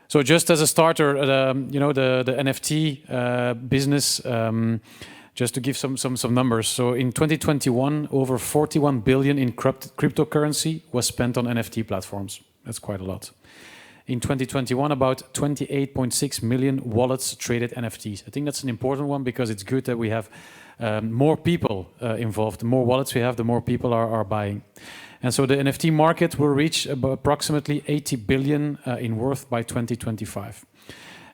So just as a starter, the NFT business, just to give some numbers. So in 2021, over 41 billion in cryptocurrency was spent on NFT platforms. That's quite a lot. In 2021, about 28.6 million wallets traded NFTs. I think that's an important one because it's good that we have more people involved. The more wallets we have, the more people are buying. And so the NFT market will reach approximately 80 billion in worth by 2025.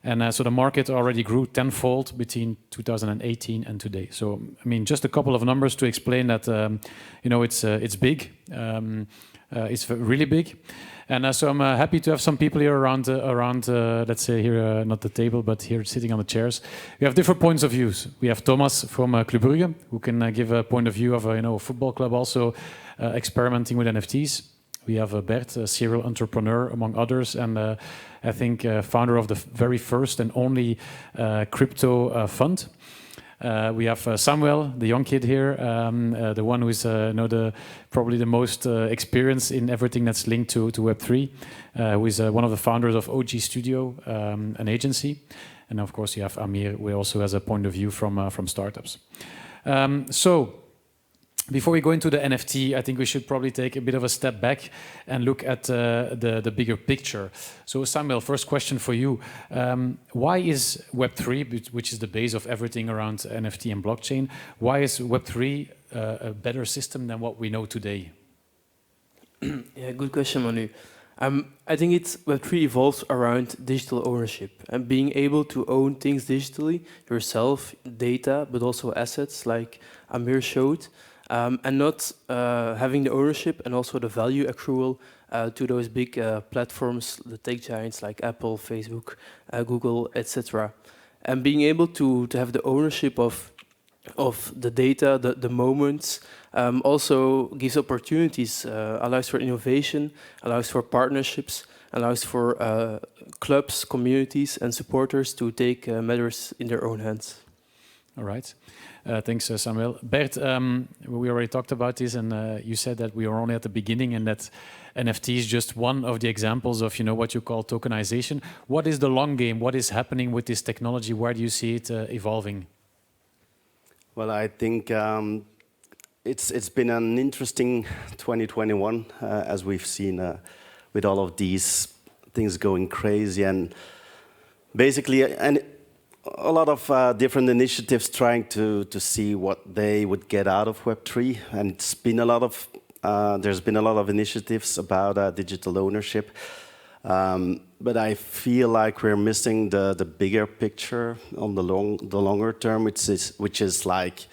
And so the market already grew tenfold between 2018 and today. So, I mean, just a couple of numbers to explain that, it's big. It's really big. And so I'm happy to have some people here around let's say here, not the table, but here sitting on the chairs. We have different points of views. We have Thomas from Club Brugge, who can give a point of view of a football club also experimenting with NFTs. We have Bert, a serial entrepreneur, among others, and I think founder of the very first and only crypto fund. We have Samuel, the young kid here, the one who is probably the most experienced in everything that's linked to Web3, who is one of the founders of OG Studio, an agency. And of course, you have Amir, who also has a point of view from startups. So before we go into the NFT, I think we should probably take a bit of a step back and look at the bigger picture. So Samuel, first question for you. Why is Web3, which is the base of everything around NFT and blockchain, why is Web3 a better system than what we know today? Yeah, good question, Manu. I think Web3 evolves around digital ownership and being able to own things digitally, yourself, data, but also assets like Amir showed. And not having the ownership and also the value accrual to those big platforms, the tech giants like Apple, Facebook, Google, etc. And being able to have the ownership of the data, the moments, also gives opportunities, allows for innovation, allows for partnerships, allows for clubs, communities, and supporters to take matters in their own hands. All right. Thanks, Samuel. Bert, we already talked about this, and you said that we are only at the beginning and that NFT is just one of the examples of what you call tokenization. What is the long game? What is happening with this technology? Where do you see it evolving? Well, I think it's been an interesting 2021, as we've seen with all of these things going crazy, and basically, a lot of different initiatives trying to see what they would get out of Web3, and it's been there's been a lot of initiatives about digital ownership, but I feel like we're missing the bigger picture on the longer term, which is like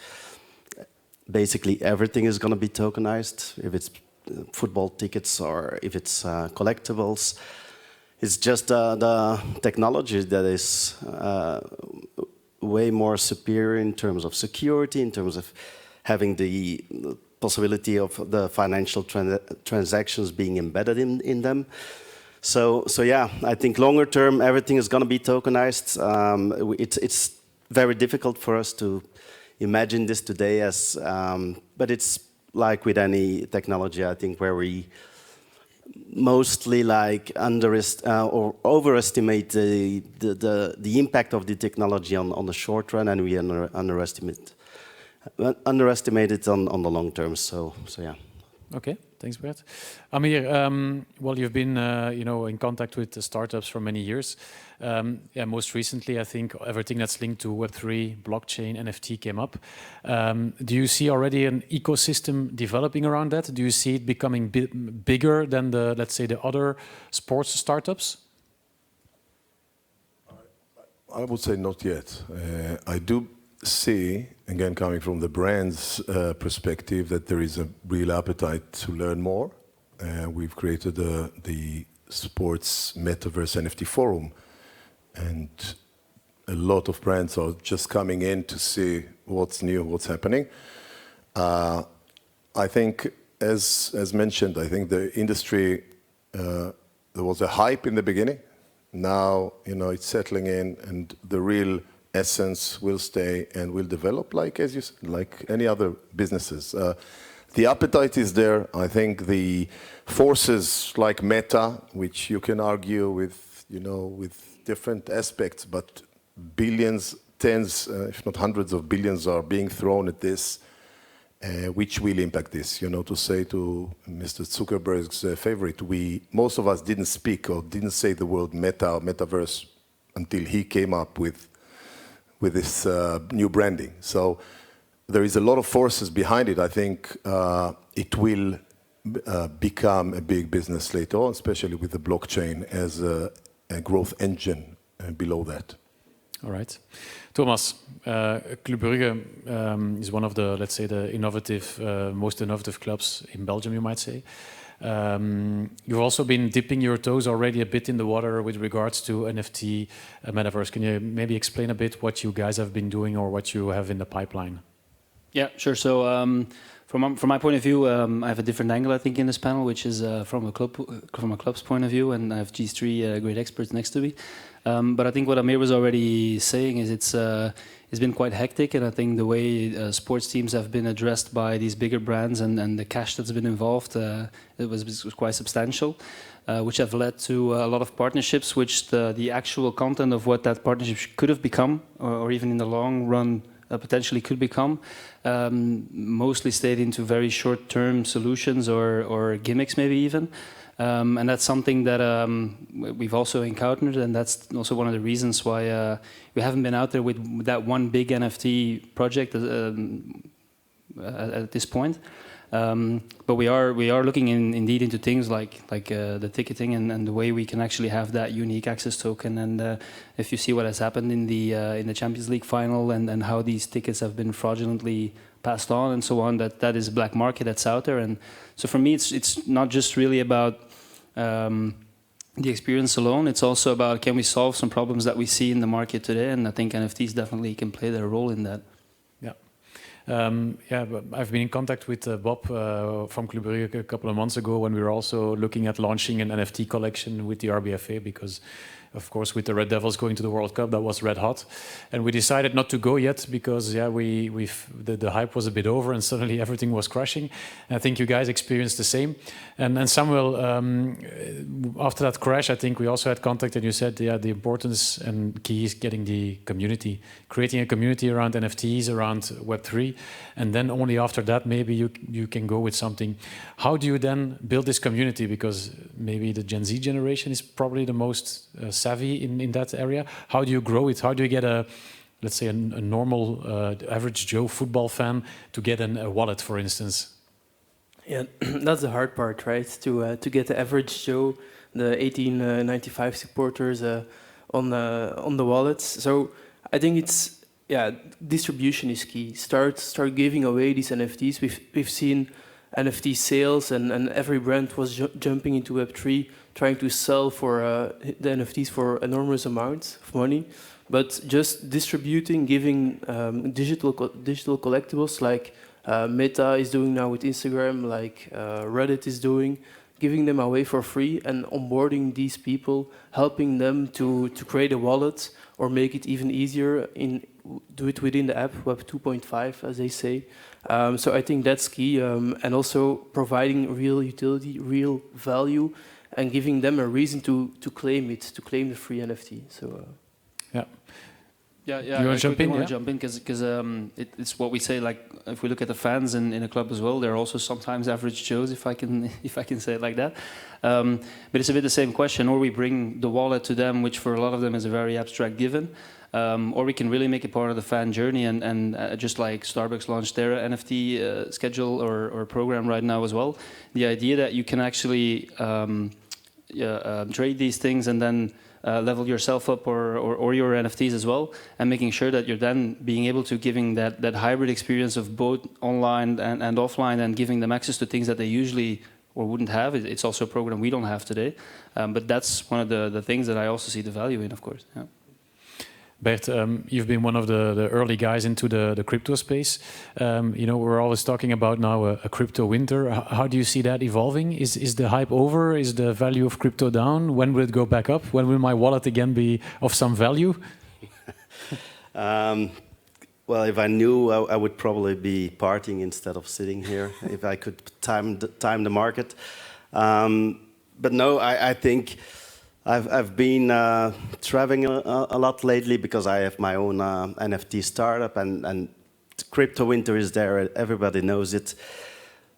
basically everything is going to be tokenized, if it's football tickets or if it's collectibles. It's just the technology that is way more superior in terms of security, in terms of having the possibility of the financial transactions being embedded in them. So yeah, I think longer term, everything is going to be tokenized. It's very difficult for us to imagine this today but it's like with any technology, I think, where we mostly like or overestimate the impact of the technology on the short run, and we underestimate it on the long term. So yeah. Okay, thanks, Bert. Amir, well, you've been in contact with the startups for many years. Most recently, I think everything that's linked to Web3, blockchain, NFT came up. Do you see already an ecosystem developing around that? Do you see it becoming bigger than let's say, the other sports startups? I would say not yet. I do see, again, coming from the brand's perspective, that there is a real appetite to learn more. We've created the Sports Metaverse NFT Forum, and a lot of brands are just coming in to see what's new, what's happening. I think, as mentioned, I think the industry, there was a hype in the beginning. Now, it's settling in, and the real essence will stay and will develop like any other businesses. The appetite is there. I think the forces like Meta, which you can argue with with different aspects, but billions, tens, if not hundreds of billions are being thrown at this, which will impact this. To say to Mr. Zuckerberg's favorite, most of us didn't speak or didn't say the word meta or metaverse until he came up with this new branding. So there is a lot of forces behind it. I think it will become a big business later on, especially with the blockchain as a growth engine below that. All right. Thomas, Club Brugge is one of the, let's say, the most innovative clubs in Belgium, you might say. You've also been dipping your toes already a bit in the water with regards to NFT, metaverse. Can you maybe explain a bit what you guys have been doing or what you have in the pipeline? Yeah, sure. So from my point of view, I have a different angle, I think, in this panel, which is from a club's point of view, and I have these three great experts next to me. But I think what Amir was already saying is it's been quite hectic, and I think the way sports teams have been addressed by these bigger brands and the cash that's been involved, it was quite substantial, which have led to a lot of partnerships, which the actual content of what that partnership could have become, or even in the long run potentially could become, mostly stayed into very short-term solutions or gimmicks maybe even. And that's something that we've also encountered, and that's also one of the reasons why we haven't been out there with that one big NFT project at this point. But we are looking indeed into things like the ticketing and the way we can actually have that unique access token. And if you see what has happened in the Champions League final and how these tickets have been fraudulently passed on and so on, that is black market that's out there. And so for me, it's not just really about the experience alone. It's also about, can we solve some problems that we see in the market today? And I think NFTs definitely can play their role in that. Yeah, I've been in contact with Bob from Club Brugge a couple of months ago when we were also looking at launching an NFT collection with the RBFA, because of course with the Red Devils going to the World Cup, that was red hot, and we decided not to go yet because the hype was a bit over and suddenly everything was crashing. And I think you guys experienced the same. And Samuel, after that crash, I think we also had contact, and you said, the importance and key is getting the community, creating a community around NFTs, around Web3, and then only after that maybe you can go with something. How do you then build this community? Because maybe the Gen Z generation is probably the most savvy in that area. How do you grow it? How do you get let's say a normal average Joe football fan to get a wallet, for instance? Yeah, that's the hard part, right? To get the average Joe, the 1895 supporters on the wallets. So I think distribution is key. Start giving away these NFTs. We've seen NFT sales, and every brand was jumping into Web3, trying to sell for the NFTs for enormous amounts of money. But just distributing, giving digital collectibles like Meta is doing now with Instagram, like Reddit is doing, giving them away for free and onboarding these people, helping them to create a wallet or make it even easier, do it within the app, Web 2.5, as they say. So I think that's key, and also providing real utility, real value, and giving them a reason to claim it, to claim the free NFT. So Yeah, you want to jump in? I want to jump in because it's what we say. Like if we look at the fans in a club as well, they're also sometimes average Joes, if I can say it like that. But it's a bit the same question. Or we bring the wallet to them, which for a lot of them is a very abstract given. Or we can really make it part of the fan journey, and just like Starbucks launched their NFT schedule or program right now as well. The idea that you can actually trade these things and then level yourself up or your NFTs as well, and making sure that you're then being able to giving that hybrid experience of both online and offline, and giving them access to things that they usually or wouldn't have. It's also a program we don't have today, but that's one of the things that I also see the value in, of course. Yeah. Bert, you've been one of the early guys into the crypto space. We're always talking about now a crypto winter. How do you see that evolving? Is the hype over? Is the value of crypto down? When will it go back up? When will my wallet again be of some value? Well, if I knew, I would probably be partying instead of sitting here if I could time the market. But no, I think I've been traveling a lot lately because I have my own NFT startup, and crypto winter is there. Everybody knows it.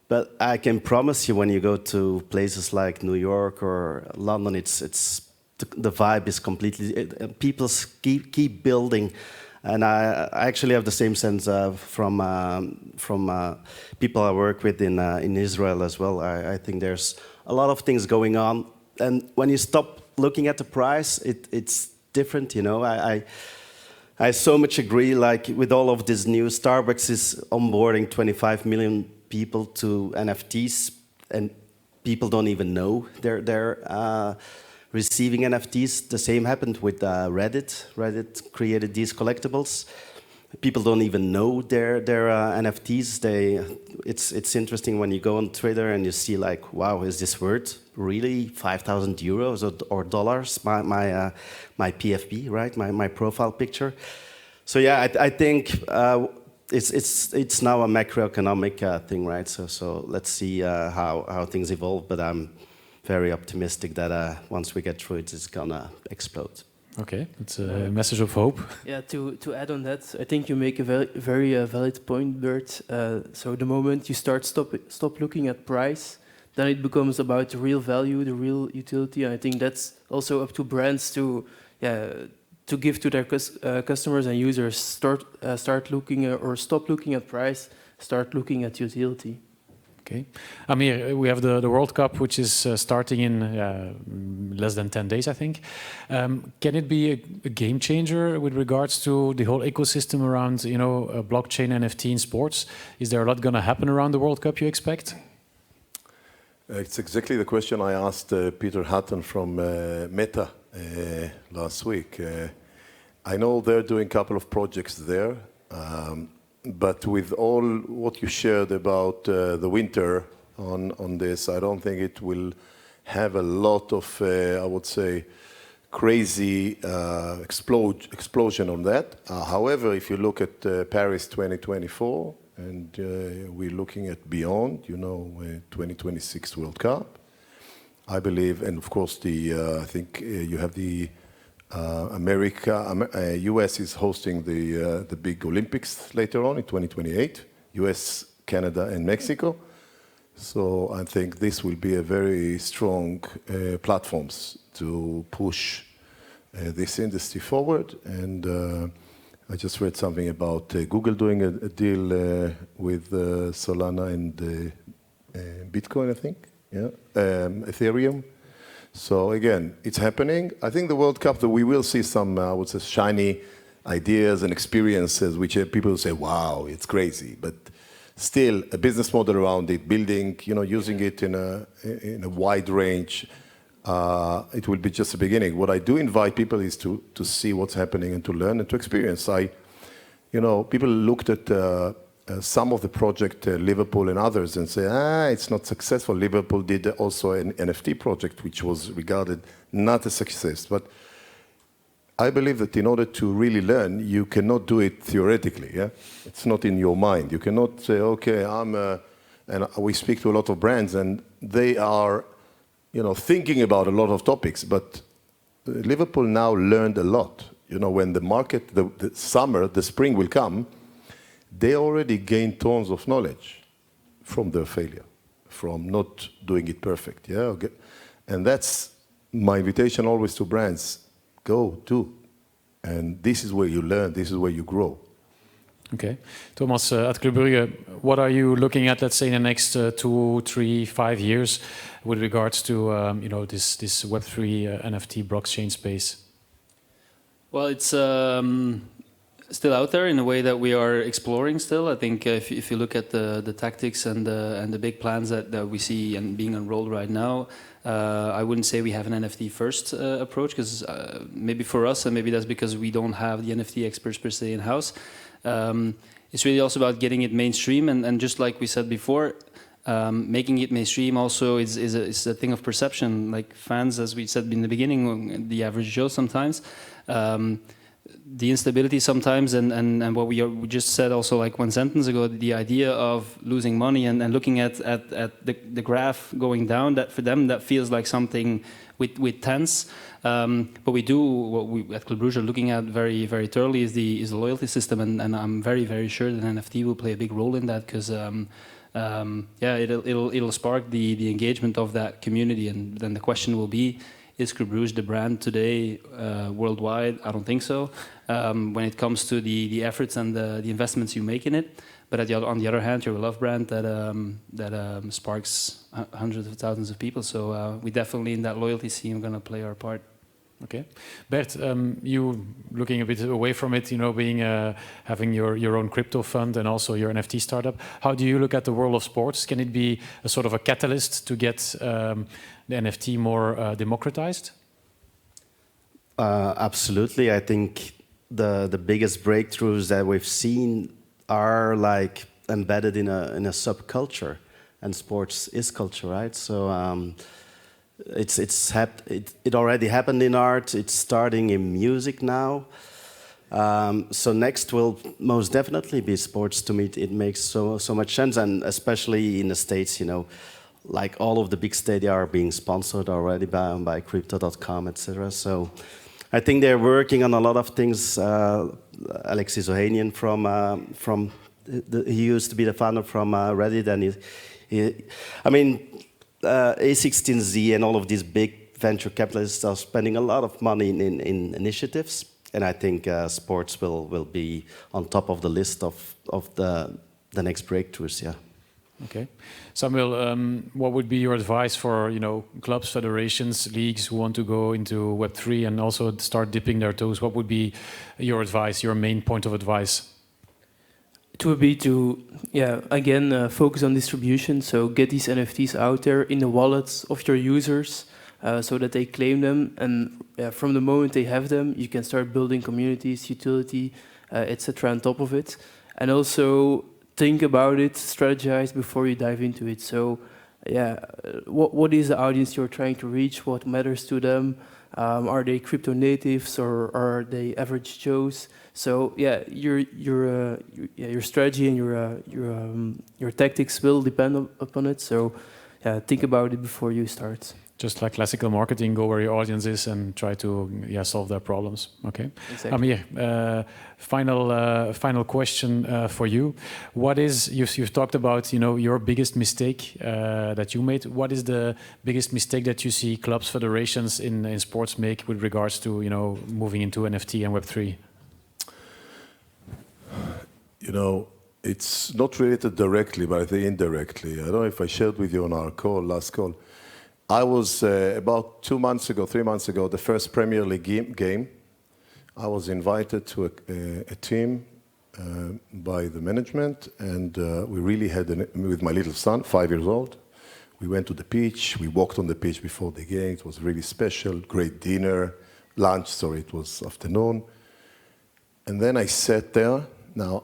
But I can promise you, when you go to places like New York or London, the vibe is completely. People keep building, and I actually have the same sense from people I work with in Israel as well. I think there's a lot of things going on, and when you stop looking at the price, it's different. You know, I so much agree. Like with all of this news, Starbucks is onboarding 25 million people to NFTs, and people don't even know they're receiving NFTs. The same happened with Reddit. Reddit created these collectibles. People don't even know their NFTs. It's interesting when you go on Twitter and you see like, wow, is this worth really 5,000 euros or dollars? My PFP, right? My profile picture. So yeah, I think it's now a macroeconomic thing, right? So let's see how things evolve. But I'm very optimistic that once we get through it, it's gonna explode. Okay, it's a message of hope. Yeah, to add on that, I think you make a very valid point, Bert. So the moment you stop looking at price, then it becomes about the real value, the real utility. And I think that's also up to brands to give to their customers and users. Start looking or stop looking at price, start looking at utility. Okay. Amir, we have the World Cup, which is starting in less than 10 days, I think. Can it be a game changer with regards to the whole ecosystem around, blockchain, NFT in sports? Is there a lot going to happen around the World Cup, you expect? It's exactly the question I asked Peter Hutton from Meta last week. I know they're doing a couple of projects there. But with all what you shared about the winter on this, I don't think it will have a lot of, I would say, crazy explosion on that. However, if you look at Paris 2024, and we're looking at beyond, 2026 World Cup, I believe, and of course, I think you have the US is hosting the big Olympics later on in 2028, US, Canada, and Mexico. So I think this will be a very strong platforms to push this industry forward. And I just read something about Google doing a deal with Solana and Bitcoin, I think, Ethereum. So again, it's happening. I think the World Cup, that we will see some, I would say, shiny ideas and experiences, which people will say, wow, it's crazy. But still, a business model around it, building, using it in a wide range, it will be just the beginning. What I do invite people is to see what's happening and to learn and to experience. People looked at some of the project, Liverpool and others, and say, it's not successful. Liverpool did also an NFT project, which was regarded not a success. But I believe that in order to really learn, you cannot do it theoretically. Yeah, it's not in your mind. You cannot say, okay, and we speak to a lot of brands, and they are, thinking about a lot of topics. But Liverpool now learned a lot. When the market, the summer, the spring will come, they already gained tons of knowledge from their failure, from not doing it perfect. Yeah, okay. And that's my invitation always to brands. Go, do. And this is where you learn, this is where you grow. Okay. Thomas, at Club Brugge, what are you looking at, let's say, in the next 2, 3, 5 years with regards to this Web3 NFT blockchain space? Well, it's still out there in a way that we are exploring still. I think if you look at the tactics and the big plans that we see and being unrolled right now, I wouldn't say we have an NFT first approach, because maybe for us, and maybe that's because we don't have the NFT experts per se in-house, it's really also about getting it mainstream, and just like we said before, making it mainstream also is a thing of perception. Like fans, as we said in the beginning, the average Joe sometimes, the instability sometimes, and what we just said also like 1 sentence ago, the idea of losing money and looking at the graph going down, that for them that feels like something with tense. But we do what we at Club Brugge are looking at very very thoroughly is the loyalty system, and I'm very very sure that NFT will play a big role in that, because yeah, it'll spark the engagement of that community, and then the question will be, is Club Brugge the brand today worldwide? I don't think so. When it comes to the efforts and the investments you make in it, but on the other hand, you're a love brand that sparks hundreds of thousands of people. So we definitely in that loyalty scene are going to play our part. Okay, Bert, you looking a bit away from it, you know, being having your own crypto fund and also your NFT startup. How do you look at the world of sports? Can it be a sort of a catalyst to get the NFT more democratized? Absolutely. I think the biggest breakthroughs that we've seen are like embedded in a subculture, and sports is culture, right? So it already happened in art. It's starting in music now. So next will most definitely be sports. To me, it makes so much sense, and especially in the States, you know, like all of the big stadia are being sponsored already by Crypto.com, etc. So I think they're working on a lot of things. Alexis Ohanian he used to be the founder from Reddit, and I mean, A16Z and all of these big venture capitalists are spending a lot of money in initiatives, and I think sports will be on top of the list of the next breakthroughs. Yeah. Okay, Samuel, what would be your advice for, you know, clubs, federations, leagues who want to go into Web3 and also start dipping their toes? What would be your advice, your main point of advice? It would be to, yeah, again, focus on distribution. So get these NFTs out there in the wallets of your users so that they claim them. And from the moment they have them, you can start building communities, utility, etc. on top of it. And also think about it, strategize before you dive into it. So, yeah, what is the audience you're trying to reach? What matters to them? Are they crypto natives or are they average Joes? So, yeah, your strategy and your tactics will depend upon it. So, yeah, think about it before you start. Just like classical marketing, go where your audience is and try to solve their problems. Okay. Exactly. Amir, final question for you. What is you've talked about, you know, your biggest mistake that you made? What is the biggest mistake that you see clubs, federations in sports make with regards to, you know, moving into NFT and Web3? You know, it's not related directly, but I think indirectly. I don't know if I shared with you on our last call. I was about 3 months ago, the first Premier League game. I was invited to a team by the management, and we really had, with my little son, 5 years old, we went to the pitch, we walked on the pitch before the game. It was really special, great dinner, lunch, sorry, it was afternoon. And then I sat there. Now,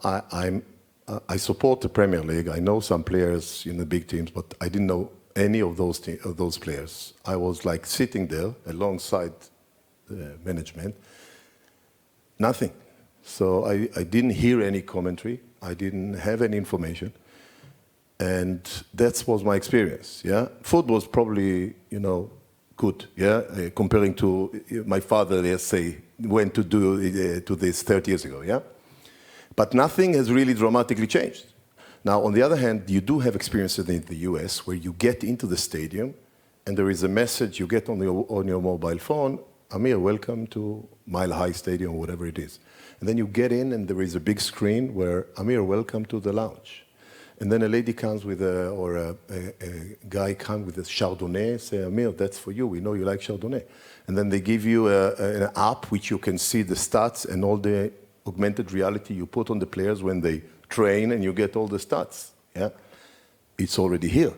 I support the Premier League. I know some players in the big teams, but I didn't know any of those players. I was like sitting there alongside the management, nothing. So I didn't hear any commentary. I didn't have any information. And that was my experience, yeah. Football was probably, you know, good, yeah, comparing to my father, let's say, went to do this 30 years ago, yeah. But nothing has really dramatically changed. Now, on the other hand, you do have experiences in the US where you get into the stadium and there is a message you get on your mobile phone, Amir, welcome to Mile High Stadium, whatever it is. And then you get in and there is a big screen where, Amir, welcome to the lounge. And then a lady comes with a guy comes with a Chardonnay, say, Amir, that's for you, we know you like Chardonnay. And then they give you an app which you can see the stats and all the augmented reality you put on the players when they train, and you get all the stats, yeah? It's already here.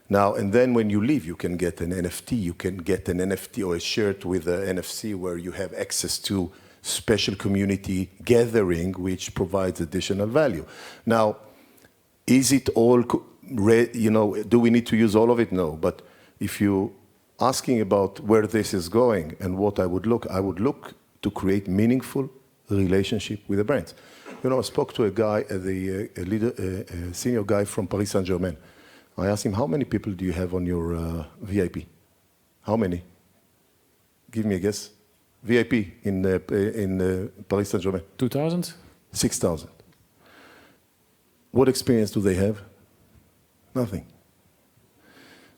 Now, and then when you leave, you can get an NFT. You can get an NFT or a shirt with an NFC where you have access to special community gathering, which provides additional value. Now, is it all, you know, do we need to use all of it? No, but if you're asking about where this is going and what I would look to create meaningful relationship with the brands. You know, I spoke to a guy, a senior guy from Paris Saint-Germain. I asked him, how many people do you have on your VIP? How many? Give me a guess. VIP in Paris Saint-Germain. 2,000? 6,000. What experience do they have? Nothing.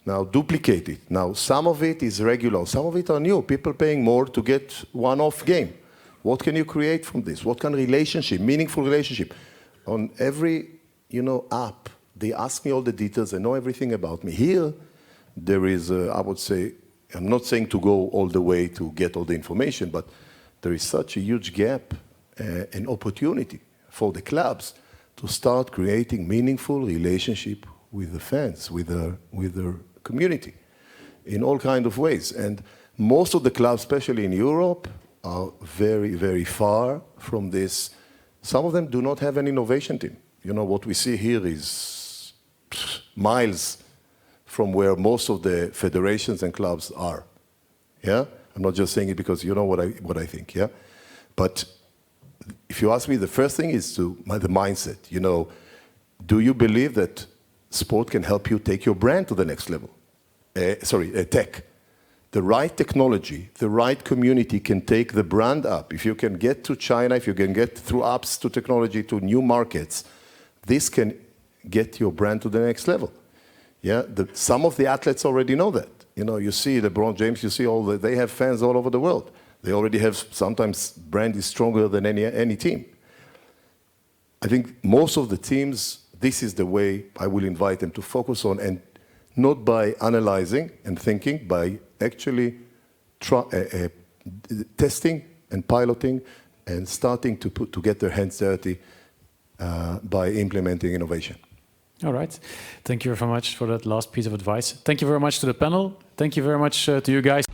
Now duplicate it. Now some of it is regular, some of it are new. People paying more to get one-off game. What can you create from this? What kind of relationship, meaningful relationship? On every, app, they ask me all the details. They know everything about me. Here, there is, I would say, I'm not saying to go all the way to get all the information, but there is such a huge gap and opportunity for the clubs to start creating meaningful relationship with the fans, with their community, in all kinds of ways. And most of the clubs, especially in Europe, are very, very far from this. Some of them do not have an innovation team. You know, what we see here is miles from where most of the federations and clubs are. Yeah? I'm not just saying it because you know what I think, yeah? But if you ask me, the first thing is the mindset. You know, do you believe that sport can help you take your brand to the next level? Tech. The right technology, the right community can take the brand up. If you can get to China, if you can get through apps to technology to new markets, this can get your brand to the next level. Yeah, some of the athletes already know that. You know, you see LeBron James, you see they have fans all over the world. They already have, sometimes brand is stronger than any team. I think most of the teams, this is the way I will invite them to focus on, and not by analyzing and thinking, by actually testing and piloting and starting to get their hands dirty by implementing innovation. All right. Thank you very much for that last piece of advice. Thank you very much to the panel. Thank you very much to you guys.